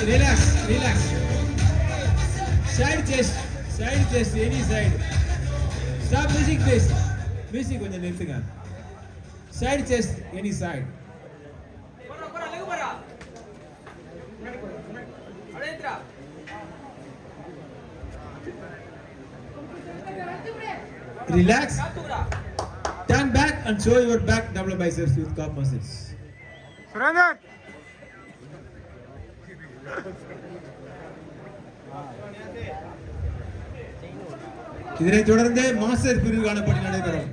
relax. Side chest, any side. Stop music, please. Music கொஞ்சம் நிறுத்துங்க. Side chest, any side. Relax. Turn back and show your back double biceps with calf muscles. Surrender. இதனைத் தொடர்ந்து master பிரிவுக்கான போட்டி நடைபெறும்.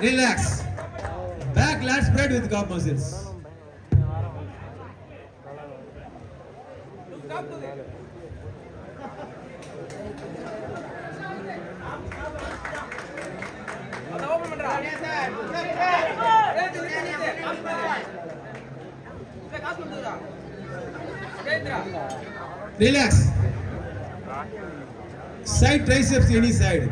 Relax. Back lat spread with calf muscles. Relax. Side triceps any side.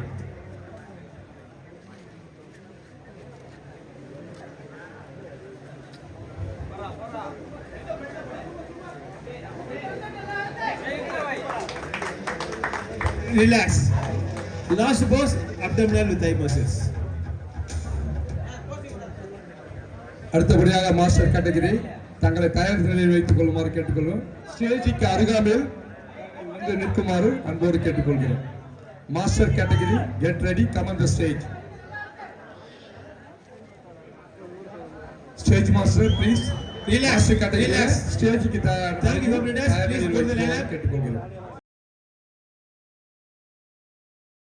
Relax. Last pose, abdominal with thigh muscles. அடுத்தபடியாக master category தங்களை தயார் நிலையில் வைத்துக் கொள்ளுமாறு கேட்டுக்கொள்வோம். ஸ்டேஜுக்கு அருகாமையில் வந்து நிற்குமாறு அன்போடு கேட்டுக்கொள்கிறோம். Master category get ready, come on the stage. Stage master please. Relax. Category ஸ்டேஜுக்கு தயார் கேட்டுக்கொள்கிறோம்.